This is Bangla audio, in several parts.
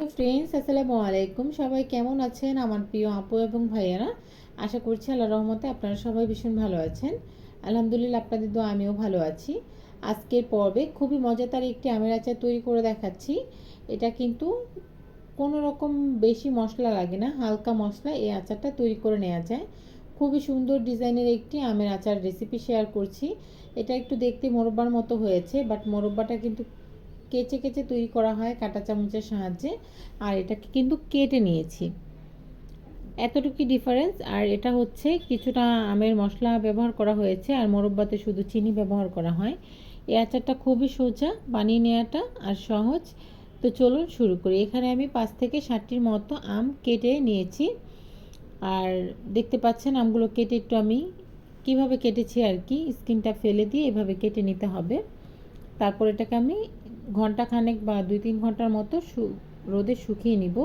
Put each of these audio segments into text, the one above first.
ফ্রেন্ডস, আসসালামু আলাইকুম। সবাই কেমন আছেন আমার প্রিয় আপু এবং ভাইয়ারা? আশা করছি আল্লাহর রহমতে আপনারা সবাই ভীষণ ভালো আছেন। আলহামদুলিল্লাহ, আপনাদের দোয়া আমিও ভালো আছি। আজকের পর্বে খুবই মজাদার একটি আমের আচার তৈরি করে দেখাচ্ছি। এটা কিন্তু কোনো রকম বেশি মশলা লাগে না, হালকা মশলা এই আচারটা তৈরি করে নেওয়া যায়। খুবই সুন্দর ডিজাইনের একটি আমের আচার রেসিপি শেয়ার করছি। এটা একটু দেখতে মোরব্বার মতো হয়েছে, বাট মোরব্বাটা কিন্তু কেচে কেচে তৈরি করা হয় কাঁটা চামচের সাহায্যে। আর এটাকে কিন্তু কেটে নিয়েছি, এতটুকু ডিফারেন্স। আর এটা হচ্ছে কিছুটা আমের মশলা ব্যবহার করা হয়েছে, আর মোরব্বাতে শুধু চিনি ব্যবহার করা হয়। এই আচারটা খুবই সোজা বানিয়ে নেওয়াটা আর সহজ। তো চলুন শুরু করি। এখানে আমি 5 থেকে 7টির মতো আম কেটে নিয়েছি। আর দেখতে পাচ্ছেন আমগুলো কেটে একটু আমি কিভাবে কেটেছি আর কি, স্কিনটা ফেলে দিয়ে এভাবে কেটে নিতে হবে। তারপর এটাকে আমি ঘন্টাখানেক বা 2-3 ঘন্টার মতো রোদে শুকিয়ে নিব।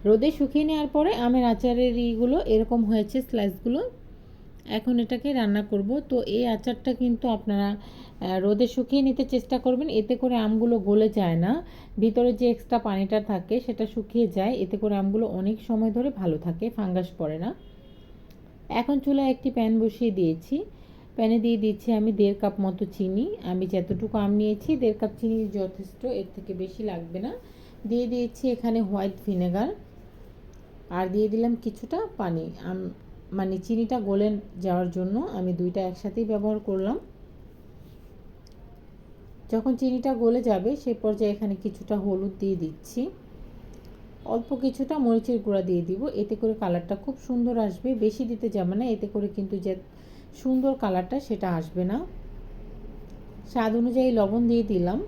রোদে শুকিয়ে নেওয়ার পরে আমের আচারের ইগুলো এরকম হয়েছে, স্লাইসগুলো। এখন এটাকে রান্না করব। তো এই আচারটা কিন্তু আপনারা রোদে শুকিয়ে নিতে চেষ্টা করবেন, এতে করে আমগুলো গলে যায় না। ভিতরে যে এক্সট্রা পানিটা থাকে সেটা শুকিয়ে যায়, এতে করে আমগুলো অনেক সময় ধরে ভালো থাকে, ফাঙ্গাস পড়ে না। এখন চুলায় একটি প্যান বসিয়ে দিয়েছি। প্যানে দিয়ে দিচ্ছি আমি 1.5 কাপ মতো চিনি। আমি যতটুকু আম নিয়েছি 1.5 কাপ চিনি যথেষ্ট, এর থেকে বেশি লাগবে না। দিয়ে দিয়েছি এখানে হোয়াইট ভিনেগার, আর দিয়ে দিলাম কিছুটা পানি। মানে চিনিটা গলে যাওয়ার জন্য আমি দুইটা একসাথেই ব্যবহার করলাম। যখন চিনিটা গলে যাবে সে পর্যায়ে এখানে কিছুটা হলুদ দিয়ে দিচ্ছি, অল্প কিছুটা মরিচের গুঁড়া দিয়ে দিব। এতে করে কালারটা খুব সুন্দর আসবে। বেশি দিতে যাবে না, এতে করে কিন্তু যে সুন্দর কালারটা সেটা আসবে না। স্বাদ অনুযায়ী লবণ দিয়ে দিলাম।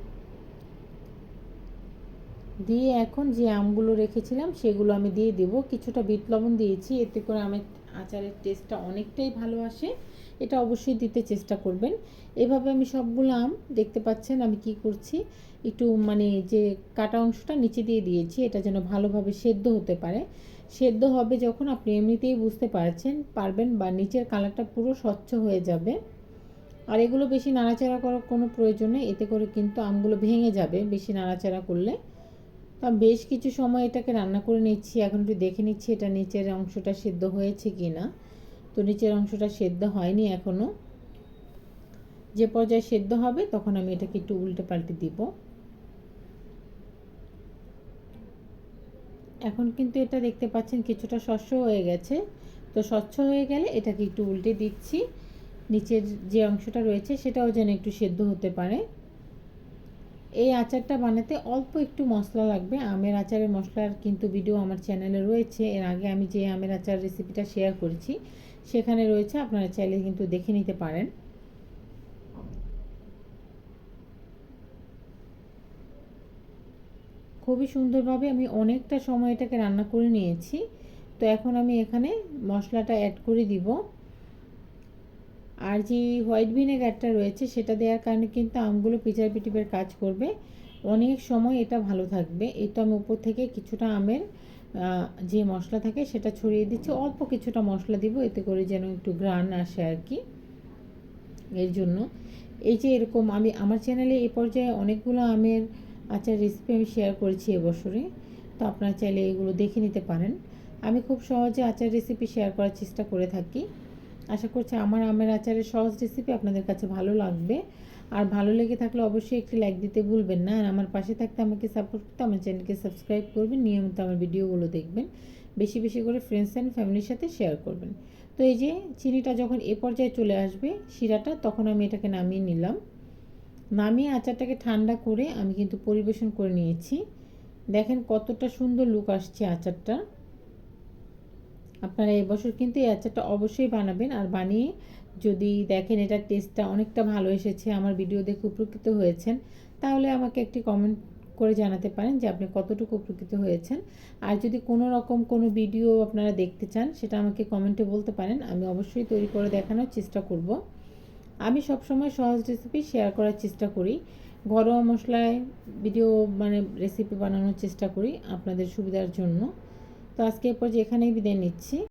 দিয়ে এখন যে আমগুলো রেখেছিলাম সেগুলো আমি দিয়ে দেব। কিছুটা বিট লবণ দিয়েছি, এতে করে আমার আচারের টেস্টটা অনেকটাই ভালো আসে। এটা অবশ্যই দিতে চেষ্টা করবেন। এভাবে আমি সবগুলো আম দেখতে পাচ্ছেন আমি কি করছি, একটু মানে যে কাটা অংশটা নিচে দিয়ে দিয়েছি, এটা যেন ভালোভাবে সেদ্ধ হতে পারে। সেদ্ধ হবে যখন আপনি এমনিতেই বুঝতে পারবেন বা নিচের কালারটা পুরো স্বচ্ছ হয়ে যাবে। আর এগুলো বেশি নাড়াচাড়া করার কোনো প্রয়োজন নেই, এতে করে কিন্তু আমগুলো ভেঙে যাবে বেশি নাড়াচাড়া করলে। তা বেশ কিছু সময় এটাকে রান্না করে নিচ্ছি। এখন একটু দেখে নিচ্ছি এটা নিচের অংশটা সেদ্ধ হয়েছে কি না। তো নিচের অংশটা সেদ্ধ হয়নি এখনও। যে পর্যায়ে সেদ্ধ হবে তখন আমি এটাকে একটু উল্টে পাল্টে দিব। এখন কিন্তু এটা দেখতে পাচ্ছেন কিছুটা স্বচ্ছ হয়ে গেছে। তো স্বচ্ছ হয়ে গেলে এটাকে একটু উল্টে দিচ্ছি, নিচের যে অংশটা রয়েছে সেটাও যেন একটু সেদ্ধ হতে পারে। এই আচারটা বানাতে অল্প একটু মশলা লাগবে। আমের আচারের মশলার কিন্তু ভিডিও আমার চ্যানেলে রয়েছে, এর আগে আমি যে আমের আচার রেসিপিটা শেয়ার করেছি সেখানে রয়েছে, আপনারা চাইলে কিন্তু দেখে নিতে পারেন। খুবই সুন্দরভাবে আমি অনেকটা সময় এটাকে রান্না করে নিয়েছি। তো এখন আমি এখানে মশলাটা অ্যাড করে দিব। আর যে হোয়াইট ভিনেগারটা রয়েছে সেটা দেওয়ার কারণে কিন্তু আমগুলো প্রিজারভেটিভের কাজ করবে, অনেক সময় এটা ভালো থাকবে। এই তো আমি উপর থেকে কিছুটা আমের যে মশলা থাকে সেটা ছড়িয়ে দিচ্ছি। অল্প কিছুটা মশলা দিব, এতে করে যেন একটু ঘ্রাণ আসে আর কি, এর জন্য। এই যে এরকম আমি আমার চ্যানেলে এই পর্যায়ে অনেকগুলো আমের আচার রেসিপি আমি শেয়ার করেছি এবছরে। তো আপনারা চাইলে এগুলো দেখে নিতে পারেন। আমি খুব সহজে আচার রেসিপি শেয়ার করার চেষ্টা করে থাকি। আশা করছি আমার আমের আচারের সহজ রেসিপি আপনাদের কাছে ভালো লাগবে। আর ভালো লেগে থাকলে অবশ্যই একটি লাইক দিতে ভুলবেন না। আর আমার পাশে থাকতে আমাকে সাপোর্ট করতে আমার চ্যানেলকে সাবস্ক্রাইব করবেন, নিয়মিত আমার ভিডিওগুলো দেখবেন, বেশি বেশি করে ফ্রেন্ডস অ্যান্ড ফ্যামিলির সাথে শেয়ার করবেন। তো এই যে চিনিটা যখন এ পর্যায়ে চলে আসবে শিরাটা, তখন আমি এটাকে নামিয়ে নিলাম। নামিয়ে আচারটাকে ঠান্ডা করে আমি কিন্তু পরিবেশন করে নিয়েছি। দেখেন কতটা সুন্দর লুক আসছে আচারটা। আপনারা এবছর কিন্তু এই আচারটা অবশ্যই বানাবেন, আর বানিয়ে যদি দেখেন এটার টেস্টটা অনেকটা ভালো এসেছে, আমার ভিডিও দেখে উপকৃত হয়েছেন, তাহলে আমাকে একটি কমেন্ট করে জানাতে পারেন যে আপনি কতটুকু উপকৃত হয়েছেন। আর যদি কোনো রকম কোনো ভিডিও আপনারা দেখতে চান সেটা আমাকে কমেন্টে বলতে পারেন, আমি অবশ্যই তৈরি করে দেখানোর চেষ্টা করব। আমি সবসময় সহজ রেসিপি শেয়ার করার চেষ্টা করি, ঘরোয়া মশলায় ভিডিও মানে রেসিপি বানানোর চেষ্টা করি আপনাদের সুবিধার জন্য। তো আজকে এরপর যে এখানেই বিদায় নিচ্ছি।